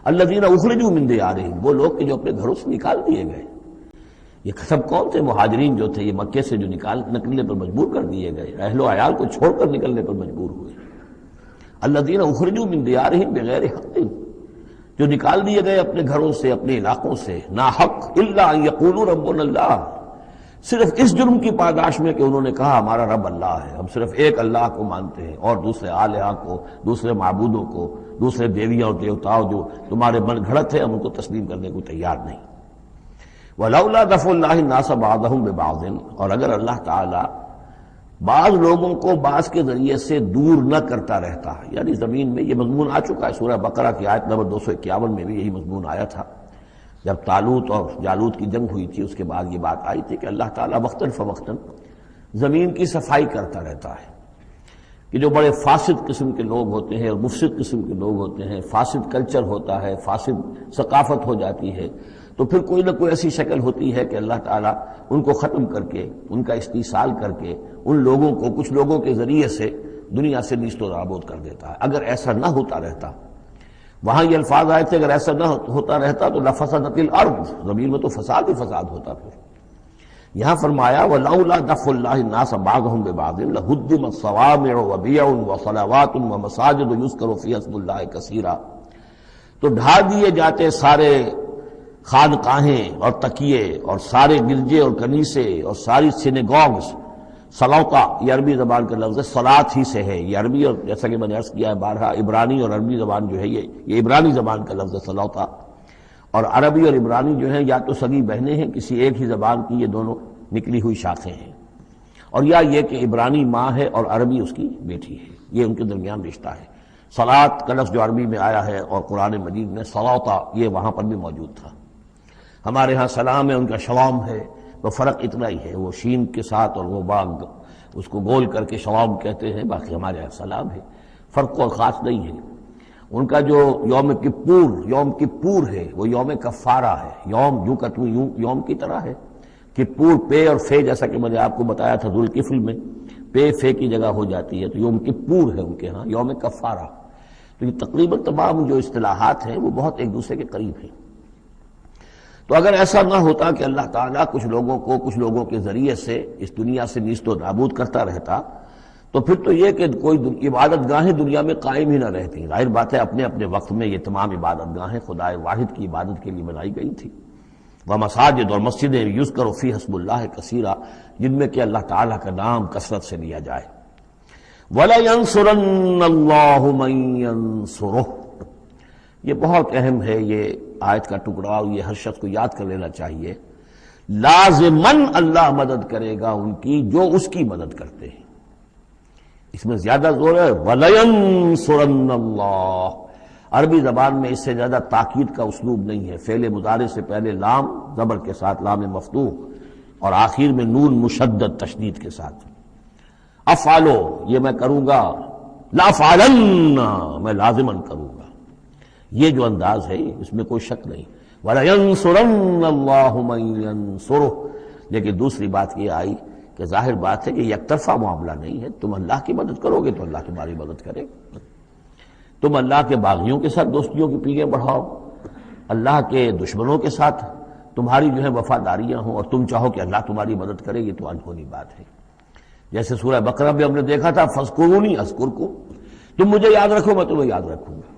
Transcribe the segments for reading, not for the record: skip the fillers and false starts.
الذین اخرجوا من دیارہم، وہ لوگ کہ جو اپنے گھروں سے نکال دیے گئے۔ یہ سب کون تھے؟ مہاجرین جو تھے، یہ مکے سے جو نکلنے پر مجبور کر دیے گئے، اہل و عیال کو چھوڑ کر نکلنے پر مجبور ہوئے۔ الذین اخرجوا من دیارہم بغیر حق، جو نکال دیے گئے اپنے گھروں سے، اپنے علاقوں سے نا حق، الا ان یقولوا ربنا اللہ، صرف اس جرم کی پاداش میں کہ انہوں نے کہا ہمارا رب اللہ ہے، ہم صرف ایک اللہ کو مانتے ہیں اور دوسرے آلہہ کو، دوسرے معبودوں کو، دوسرے دیویاں اور دیوتاؤں جو تمہارے من گھڑت ہے، ہم ان کو تسلیم کرنے کو تیار نہیں۔ وَلَوْلَا دَفْعُ اللَّهِ النَّاسَ بَعْضَهُمْ بِبَعْضٍ، اور اگر اللہ تعالی بعض لوگوں کو بعض کے ذریعے سے دور نہ کرتا رہتا، یعنی زمین میں یہ مضمون آ چکا ہے، سورہ بقرہ کی آیت نمبر 251 میں بھی یہی مضمون آیا تھا، جب طالوت اور جالوت کی جنگ ہوئی تھی، اس کے بعد یہ بات آئی تھی کہ اللہ تعالیٰ وقتاً فوقتاً زمین کی صفائی کرتا رہتا ہے، کہ جو بڑے فاسد قسم کے لوگ ہوتے ہیں اور مفسد قسم کے لوگ ہوتے ہیں، فاسد کلچر ہوتا ہے، فاسد ثقافت ہو جاتی ہے، تو پھر کوئی نہ کوئی ایسی شکل ہوتی ہے کہ اللہ تعالیٰ ان کو ختم کر کے، ان کا استیصال کر کے، ان لوگوں کو کچھ لوگوں کے ذریعے سے دنیا سے نیست و نابود کر دیتا ہے۔ اگر ایسا نہ ہوتا رہتا، وہاں یہ الفاظ آئے تھے، اگر ایسا نہ ہوتا رہتا تو لفسدت الارض، زمین میں تو فساد ہی فساد ہوتا۔ پھر یہاں فرمایا وَلَوْلَا دَفْعُ اللَّهِ النَّاسَ بَعْضَهُمْ بِبَعْضٍ لَهُدِّمَتْ صَوَامِعُ وَبِيَعٌ وَصَلَوَاتٌ وَمَسَاجِدُ يُذْكَرُ فِيهَا اسْمُ اللَّهِ كَثِيرًا، تو ڈھا دیے جاتے سارے خانقاہیں اور تکیے اور سارے گرجے اور کنیسے اور ساری سینیگوگز۔ صلوتا یہ عربی زبان کا لفظ ہے، صلات ہی سے ہے، یہ عربی اور جیسا کہ میں نے عرض کیا ہے بارہا، عبرانی اور عربی زبان جو ہے یہ عبرانی زبان کا لفظ ہے صلوتا، اور عربی اور عبرانی جو ہیں یا تو سگی بہنیں ہیں، کسی ایک ہی زبان کی یہ دونوں نکلی ہوئی شاخیں ہیں، اور یا یہ کہ عبرانی ماں ہے اور عربی اس کی بیٹی ہے، یہ ان کے درمیان رشتہ ہے۔ صلات کا لفظ جو عربی میں آیا ہے اور قرآن مجید میں صلوتا یہ وہاں پر بھی موجود تھا۔ ہمارے ہاں سلام ہے، ان کا شوام ہے، تو فرق اتنا ہی ہے، وہ شین کے ساتھ اور وہ باغ اس کو گول کر کے شوام کہتے ہیں، باقی ہمارے یہاں سلام ہے، فرق اور خاص نہیں ہے۔ ان کا جو یوم کپور ہے وہ یوم کفارہ ہے، یوم یوں کا تو یوں یوم کی طرح ہے، کپور پے اور فے، جیسا کہ میں نے آپ کو بتایا تھا ذوالکفل میں پے فے کی جگہ ہو جاتی ہے، تو یوم کپور ہے ان کے ہاں، یوم کفارہ۔ تو یہ تقریباً تمام جو اصطلاحات ہیں وہ بہت ایک دوسرے کے قریب ہیں۔ تو اگر ایسا نہ ہوتا کہ اللہ تعالیٰ کچھ لوگوں کو کچھ لوگوں کے ذریعے سے اس دنیا سے نیست و نابود کرتا رہتا، تو پھر تو یہ کہ کوئی عبادت گاہیں دنیا میں قائم ہی نہ رہتی۔ ظاہر بات ہے اپنے اپنے وقت میں یہ تمام عبادت گاہیں خدا واحد کی عبادت کے لیے بنائی گئی تھی، وہ مساجد اور مسجدیں یذکر فیہا اسم اللہ کثیرا، جن میں کہ اللہ تعالیٰ کا نام کثرت سے لیا جائے۔ وَلَيَنصُرَنَّ اللَّهُ مَن يَنصُرُهُ، یہ بہت اہم ہے، یہ آیت کا ٹکڑا، اور یہ ہر شخص کو یاد کر لینا چاہیے۔ لازماً اللہ مدد کرے گا ان کی جو اس کی مدد کرتے ہیں، اس میں زیادہ زور ہے وَلَيَنصُرَنَّ اللَّهُ۔ عربی زبان میں اس سے زیادہ تاکید کا اسلوب نہیں ہے، فعل مضارع سے پہلے لام زبر کے ساتھ، لام مفتوح، اور آخر میں نون مشدد تشدید کے ساتھ۔ افعلو یہ میں کروں گا، لافعلن میں لازماً کروں گا، یہ جو انداز ہے اس میں کوئی شک نہیں۔ وَلَيَنصُرَنَّ اللَّهُ مَن يَنصُرُهُ، لیکن دوسری بات یہ آئی کہ ظاہر بات ہے کہ یک طرفہ معاملہ نہیں ہے، تم اللہ کی مدد کرو گے تو اللہ تمہاری مدد کرے گا۔ تم اللہ کے باغیوں کے ساتھ دوستیوں کی پیلیں بڑھاؤ، اللہ کے دشمنوں کے ساتھ تمہاری جو ہے وفاداریاں ہوں، اور تم چاہو کہ اللہ تمہاری مدد کرے، یہ تو انہونی بات ہے۔ جیسے سورہ بقرہ میں ہم نے دیکھا تھا فَاذْكُرُونِی أَذْكُرْكُمْ، تم مجھے یاد رکھو میں تمہیں یاد رکھوں گا۔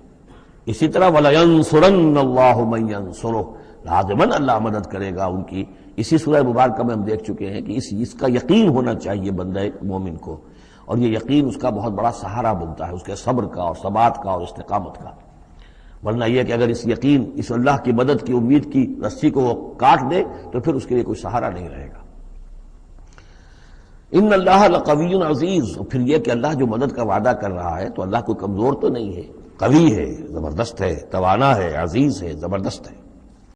اسی طرح وَلَيَنصُرَنَّ اللَّهُ مَن يَنصُرُهُ، لازماً اللہ مدد کرے گا ان کی۔ اسی سورہ مبارکہ میں ہم دیکھ چکے ہیں کہ اس کا یقین ہونا چاہیے بندہ مومن کو، اور یہ یقین اس کا بہت بڑا سہارا بنتا ہے، اس کے صبر کا اور ثبات کا اور استقامت کا۔ ورنہ یہ کہ اگر اس یقین، اس اللہ کی مدد کی امید کی رسی کو وہ کاٹ دے تو پھر اس کے لیے کوئی سہارا نہیں رہے گا۔ ان اللہ لقوی عزیز، اور پھر یہ کہ اللہ جو مدد کا وعدہ کر رہا ہے تو اللہ کوئی کمزور تو نہیں ہے، قوی ہے، زبردست ہے، توانا ہے، عزیز ہے، زبردست ہے۔